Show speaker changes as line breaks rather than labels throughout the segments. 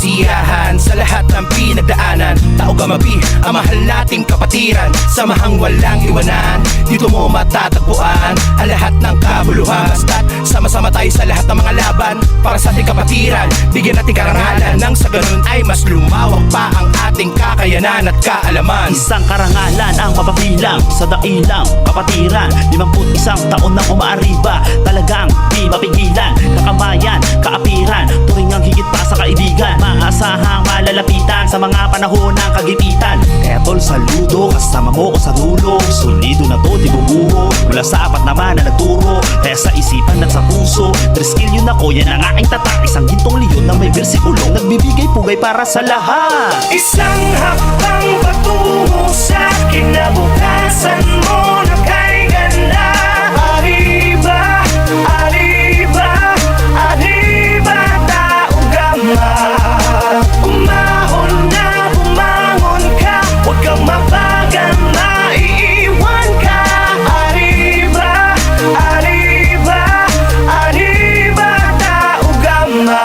kasiyahan sa lahat ng pinagdaanan. Tao gamabi, ang mahal nating kapatiran, samahang walang iwanan. Dito mo matatagpuan ang lahat ng kabuluhan. Basta't sama-sama tayo sa lahat ng mga laban para sa ating kapatiran. Bigyan natin karangalan nang sa ganun ay mas lumawak pa ang ating kakayanan at kaalaman.
Isang karangalan ang mapapilang sa dailang kapatiran. 51 taon na umaariba, talagang di mapigilan. Kakamayan, kaapiran, turing ang higit pa sa kaibigan. Maasahang malalapitan sa mga panahon ng kagipitan. Kaya tol, saludo, kasama mo ko sa dulo. Solido na to, di bubuho, mula sa apat naman na nagturo. Kaya sa isipan at sa puso, triskill yun ako, yan ang aking tatak. Isang gintong leon na may bersikulong nagbibigay pugay para sa lahat.
Isang hakbang patungo sa kinabukasan mo na kay ganda. Arriba, arriba, arriba, tao gama. Umahon na, bumangon ka, huwag kang mabagal, maiiwan ka. Arriba, arriba, arriba, tao gama.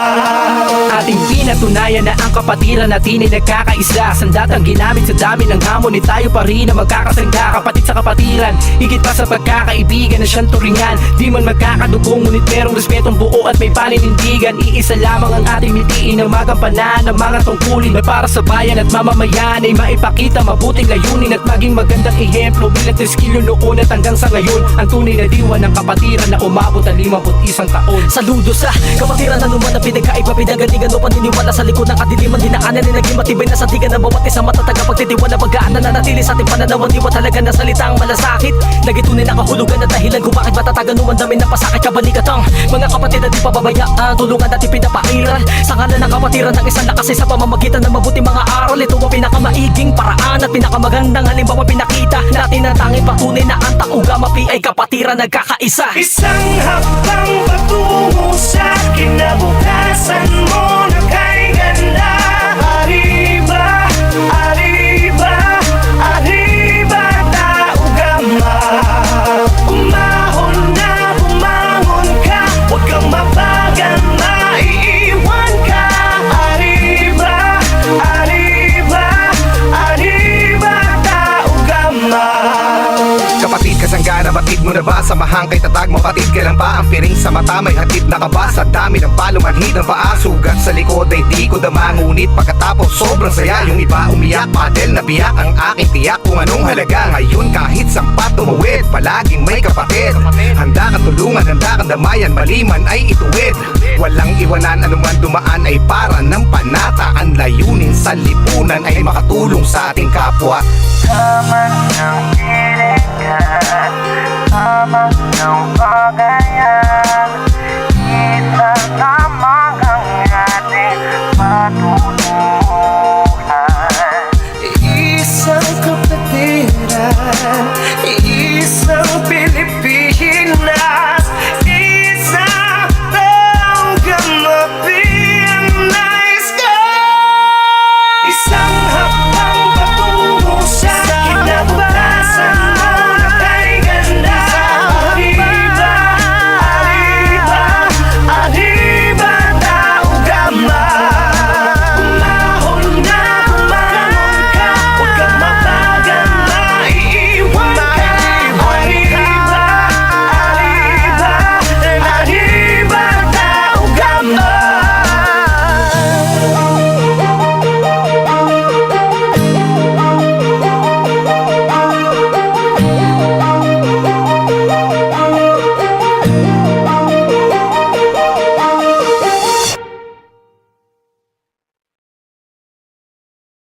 Ating pinatunayan na ang kapatiran natin ay nagkakaisa. Sandatang ginamit sa dami ng hamon, ni tayo pa rin na magkakasangga. Kapatid sa kapatiran, higit pa sa pagkakaibigan na siyang turingan. Di man magkakadugong, ngunit merong respetong buo at may paninindigan. Iisa lamang ang ating mitiin ng magampanan ng mga tungkulin na para sa bayan at mamamayan ay maipakita mabuting layunin at maging magandang ehemplo bilang triskilyo noon at hanggang sa ngayon. Ang tunay na diwa ng kapatiran na umabot ang 51 taon.
Saludo sa kapatiran na naman na pinagkaiba, pinagalingan o paniniwala sa likod ng kadiliman. Dinaanan ay naging matibay na sandigan ng bawat isang matataga pagtitiwala. Pagkaan na nanatili sa ating pananaw, di ba talaga na salitang malasakit. Nagitunay na kahulugan at dahilan kung bakit matatagan nung ang dami ng pasakit kabalikat ang mga kapatid na di pababayaan. Tulungan at ipinapairal sa ngalan ng kapatiran ng isang lakas sa pamamagitan ng mabuting mga aral. Ito ang pinakamaiging paraan at pinakamagandang halimbawa pinakita natin ang tanging patunay na ang Taugamapi ay kapatiran nagkakaisa.
Isang hakbang patungo sa kinabukasan mo na kay ganda. Arriba, arriba, arriba, tao gama. Umahon na, bumangon ka, huwag kang mabagal, maiiwan ka. Arriba, arriba, arriba, tao gama. Kapatid, kasanggana, batid mo na ba? Samahang kay tatag, mapatid, kailan pa ang piring sa mata? May hatid na ka ba? Sa dami ng palumanhid ng paa, sugat sa likod ay di ko dama. Ngunit pagkatapos sobrang saya, yung iba umiyak, padel na biyak ang aking tiyak kung anong halaga. Ngayon kahit sampat tumawid, palaging may kapatid. Handa kang tulungan, handa kang damayan, maliman ay ituwid. Walang iwanan, anuman dumaan ay para ng panata. Ang layunin sa lipunan ay makatulong sa ating kapwa.
Tama ng pilihan, tama ng bagay.